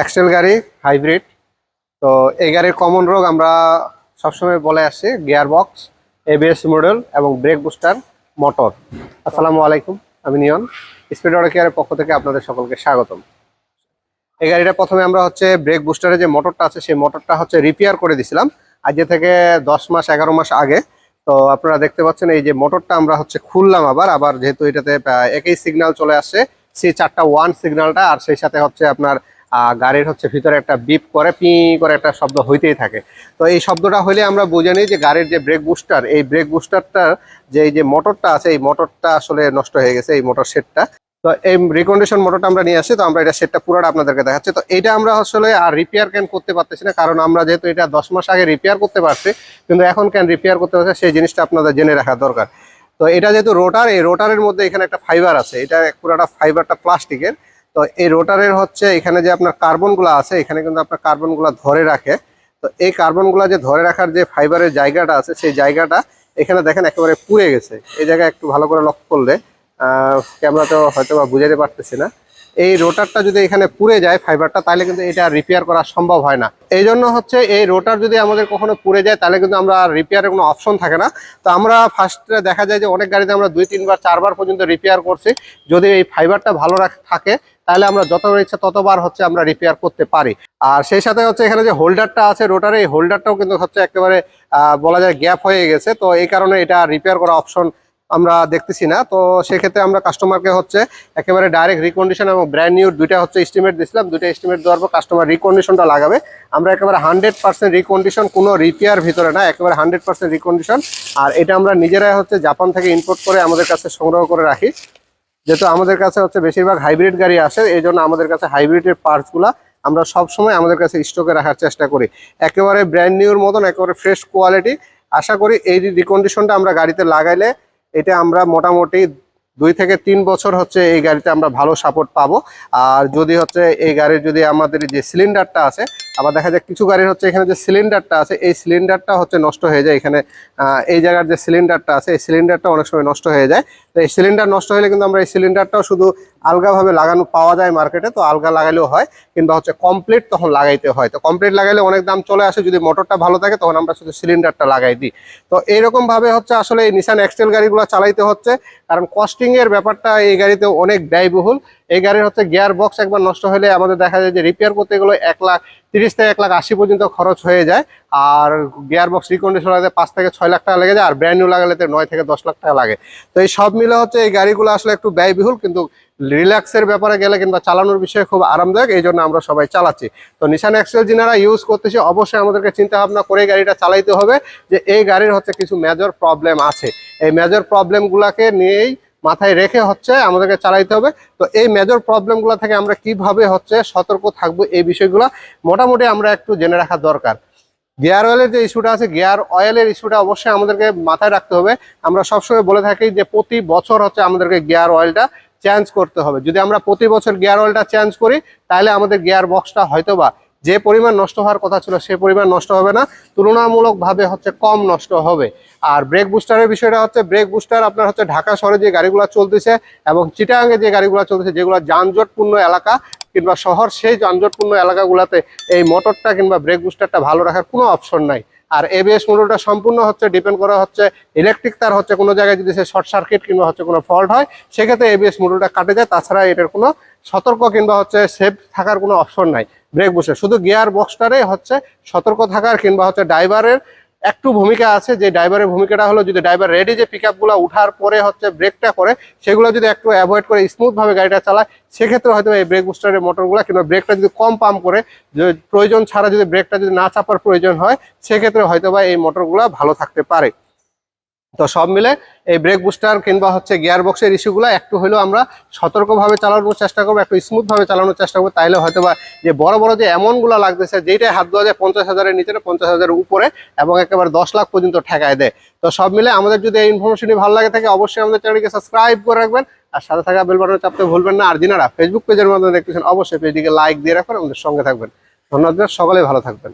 Excel গাড়ি hybrid. তো এই গাড়ির কমন রোগ আমরা সবসময় বলে আসছি গিয়ার বক্স, এবিএস মডেল এবং ব্রেক বুস্টার, মোটর। আসসালামু আলাইকুম, আমি নিয়ন, স্পিড অটো কেয়ারের পক্ষ থেকে আপনাদের সকলকে স্বাগতম। এই গাড়িটা প্রথমে আমরা হচ্ছে ব্রেক বুস্টারের যে মোটরটা আছে সেই মোটরটা হচ্ছে রিপেয়ার করে দিছিলাম আজ থেকে 10 মাস 11 মাস আগে। তো আপনারা দেখতে পাচ্ছেন এই যে মোটরটা আমরা হচ্ছে খুললাম আবার যেহেতু এটাতে একই সিগন্যাল চলে আসছে, সেই 4টা 1 সিগন্যালটা, আর সেই সাথে হচ্ছে আপনার গাড়ির হচ্ছে ভিতরে একটা বিপ করে পি করে একটা শব্দ হইতেই থাকে। তো এই শব্দটা হইলে আমরা বুঝে নিই যে গাড়ির যে ব্রেক বুস্টার, এই ব্রেক বুস্টারটার যে এই যে মোটরটা আছে এই মোটরটা আসলে নষ্ট হয়ে গেছে, এই মোটর সেটটা। তো এই রিকন্ডিশন মোটরটা আমরা নিয়ে আসি, তো আমরা এটা সেটটা পুরোটা আপনাদেরকে দেখাচ্ছি। তো এটা আমরা আসলে আর রিপেয়ার কেন করতে পারতেছি না, কারণ আমরা যেহেতু এটা 10 মাস আগে রিপেয়ার করতে পারছি, কিন্তু এখন কেন রিপেয়ার করতে পারছে সেই জিনিসটা আপনাদের জেনে রাখা দরকার। তো এটা যেহেতু রোটার, এই রোটারের মধ্যে এখানে একটা ফাইবার আছে, এটা পুরোটা ফাইবারটা প্লাস্টিকের। তো এই রোটারের হচ্ছে এখানে যে আপনার কার্বনগুলো আছে, এখানে কিন্তু আপনার কার্বনগুলো ধরে রাখে। তো এই কার্বনগুলো যে ধরে রাখার যে ফাইবারের জায়গাটা আছে, সেই জায়গাটা এখানে দেখেন একেবারে পুড়ে গেছে। এই জায়গায় একটু ভালো করে লক্ষ্য করলে ক্যামেরা তো হয়তো বা বুঝাতে পারতেছি না, এই রোটারটা যদি এখানে পুড়ে যায় ফাইবারটা, তাহলে কিন্তু এটা রিপেয়ার করা সম্ভব হয় না। এই জন্য হচ্ছে এই রোটার যদি আমাদের কখনো পুড়ে যায় তাহলে কিন্তু আমরা রিপেয়ারের কোনো অপশন থাকে না। তো আমরা ফার্স্টে দেখা যায় যে অনেক গাড়িতে আমরা 2-3 বার 4 বার পর্যন্ত রিপেয়ার করছি। যদি এই ফাইবারটা ভালো থাকে তাহলে আমরা যতবার ইচ্ছা ততবার হচ্ছে আমরা রিপেয়ার করতে পারি। আর সেই সাথে হচ্ছে এখানে যে হোল্ডারটা আছে রোটারে, এই হোল্ডারটাও কিন্তু হচ্ছে একেবারে বলা যায় গ্যাপ হয়ে গেছে। তো এই কারণে এটা রিপেয়ার করা অপশন আমরা দেখতেছি না। তো সেক্ষেত্রে আমরা কাস্টমারকে হচ্ছে একেবারে ডাইরেক্ট রিকন্ডিশন এবং ব্র্যান্ড নিউ দুইটা হচ্ছে এস্টিমেট দিয়েছিলাম, দুইটা এস্টিমেট দেওয়ার পর কাস্টমার রিকন্ডিশনটা লাগাবে। আমরা একেবারে 100% রিকন্ডিশন, কোনো রিপেয়ার ভিতরে না, একেবারে 100% রিকন্ডিশন। আর এটা আমরা নিজেরাই হচ্ছে জাপান থেকে ইম্পোর্ট করে আমাদের কাছে সংগ্রহ করে রাখি, যেহেতু আমাদের কাছে হচ্ছে বেশিরভাগ হাইব্রিড গাড়ি আসে, এই জন্য আমাদের কাছে হাইব্রিডের পার্টসগুলো আমরা সবসময় আমাদের কাছে স্টকে রাখার চেষ্টা করি। একেবারে ব্র্যান্ড নিউর মতন একেবারে ফ্রেশ কোয়ালিটি। আশা করি এই রিকন্ডিশনটা আমরা গাড়িতে লাগাইলে এটা আমরা মোটামুটি 2 থেকে 3 বছর হচ্ছে এই গাড়িতে আমরা ভালো সাপোর্ট পাবো। আর যদি হচ্ছে এই গাড়ির যদি আমাদের যে সিলিন্ডারটা আছে, আবার দেখা যায় কিছু গাড়ির হচ্ছে এখানে যে সিলিন্ডারটা আছে এই সিলিন্ডারটা হচ্ছে নষ্ট হয়ে যায়, এখানে এই জায়গার যে সিলিন্ডারটা আছে এই সিলিন্ডারটা অনেক সময় নষ্ট হয়ে যায়। তো এই সিলিন্ডার নষ্ট হলে কিন্তু আমরা এই সিলিন্ডারটাও শুধু আলগাভাবে লাগানো পাওয়া যায় মার্কেটে, তো আলগা লাগালেও হয়, কিংবা হচ্ছে কমপ্লিট তখন লাগাইতে হয়। তো কমপ্লিট লাগাইলে অনেক দাম চলে আসে, যদি মোটরটা ভালো থাকে তখন আমরা শুধু সিলিন্ডারটা লাগাই দিই। তো এইরকম ভাবে হচ্ছে আসলে এই নিসান এক্সটেল গাড়িগুলো চালাইতে হচ্ছে, কারণ কস্টিং এর ব্যাপারটা এই গাড়িতে অনেক ব্যয়বহুল। এই গাড়ির হচ্ছে গিয়ার বক্স একবার নষ্ট হলে আমাদের দেখা যায় যে রিপেয়ার করতে গেলে 1,30,000 থেকে 1,80,000 পর্যন্ত খরচ হয়ে যায়। আর গিয়ার বক্স রিকন্ডিশন হলে 5 থেকে 6 লাখ টাকা লেগে যায়, আর ব্র্যান্ড নিউ লাগালে 9 থেকে 10 লাখ টাকা লাগে। তো এই সব মিলে হচ্ছে এই গাড়িগুলো আসলে একটু ব্যয়বহুল, কিন্তু রিল্যাক্সের ব্যাপারে গেলে কিংবা চালানোর বিষয়ে খুব আরামদায়ক, এই জন্য আমরা সবাই চালাচ্ছি। তো নিসান এক্সেল যারা ইউজ করতেছি অবশ্যই আমাদেরকে চিন্তা ভাবনা করে গাড়িটা চালাইতে হবে যে এই গাড়ির হচ্ছে কিছু মেজর প্রবলেম আছে, এই মেজর প্রবলেমগুলোকে নিয়েই মাথায় রেখে হচ্ছে আমাদেরকে চালাইতে হবে। তো এই মেজর প্রবলেমগুলো থেকে আমরা কিভাবে হচ্ছে সতর্ক থাকবো এই বিষয়গুলো মোটামুটি আমরা একটু জেনে রাখা দরকার। গিয়ার অয়েলের যে ইস্যুটা আছে, গিয়ার অয়েলের ইস্যুটা অবশ্যই আমাদেরকে মাথায় রাখতে হবে। আমরা সবসময় বলে থাকি যে প্রতি বছর হচ্ছে আমাদেরকে গিয়ার অয়েলটা চেঞ্জ করতে হবে। যদি আমরা প্রতি বছর গিয়ার অয়েলটা চেঞ্জ করি তাহলে আমাদের গিয়ার বক্সটা হয়তোবা যে পরিমাণ নষ্ট হওয়ার কথা ছিল সে পরিমাণ নষ্ট হবে না, তুলনামূলকভাবে হচ্ছে কম নষ্ট হবে। আর ব্রেক বুস্টারের বিষয়টা হচ্ছে, ব্রেক বুস্টার আপনার হচ্ছে ঢাকা শহরে যে গাড়িগুলো চলতেছে এবং চিটাগাংয়ে যে গাড়িগুলো চলতেছে, যেগুলো যানজটপূর্ণ এলাকা কিংবা শহর, সেই যানজটপূর্ণ এলাকাগুলোতে এই মোটরটা কিংবা ব্রেক বুস্টারটা ভালো রাখার কোনো অপশন নাই। আর এবিএস মোটরটা সম্পূর্ণ হচ্ছে ডিপেন্ড করা হচ্ছে ইলেকট্রিক তার হচ্ছে কোনো জায়গায় যদি সে শর্ট সার্কিট কিংবা হচ্ছে কোনো ফল্ট হয় সেক্ষেত্রে এবিএস মোটরটা কাটে যায়, তাছাড়া এটার কোনো সতর্ক কিংবা হচ্ছে সেফ থাকার কোনো অপশন নাই। ব্রেক বুস্টার শুধু গিয়ার বক্সটারে হচ্ছে সতর্ক থাকার কিংবা হচ্ছে ড্রাইভারের একটু ভূমিকা আছে, যে ড্রাইভারের ভূমিকাটা হলো যদি ড্রাইভার রেডি যে পিক আপগুলো উঠার পরে হচ্ছে ব্রেকটা করে সেগুলো যদি একটু অ্যাভয়েড করে স্মুথভাবে গাড়িটা চালায়, সেক্ষেত্রে হয়তো এই ব্রেক বুস্টারের মোটরগুলো কিংবা ব্রেকটা যদি কম পাম্প করে, যে প্রয়োজন ছাড়া যদি ব্রেকটা যদি না চাপার প্রয়োজন হয়, সেক্ষেত্রে হয়তো বা এই মোটরগুলো ভালো থাকতে পারে। তো সব মিলে এই ব্রেক বুস্টার কিংবা হচ্ছে গিয়ার বক্সের ইস্যুগুলো একটু হলেও আমরা সতর্কভাবে চালানোর চেষ্টা করবো, একটু স্মুথভাবে চালানোর চেষ্টা করবো, তাইলে হয়তো বা যে বড় বড় যে এমনগুলো লাগতেছে যেটাই হাত দেওয়া যায় 50,000-এর নিচে, 50,000-এর উপরে এবং একেবারে 10 লাখ পর্যন্ত ঠেকায় দেয়। তো সব মিলে আমাদের যদি এই ইনফরমেশনটি ভালো লাগে থাকে অবশ্যই আমাদের চ্যানেলকে সাবস্ক্রাইব করে রাখবেন, আর সাথে থাকা বেল বাটনে চাপতে ভুলবেন না। আর যিনারা ফেসবুক পেজের মাধ্যমে দেখতেছেন অবশ্যই পেজটিকে লাইক দিয়ে রাখবেন, আমাদের সঙ্গে থাকবেন। ধন্যবাদ, সকলেই ভালো থাকবেন।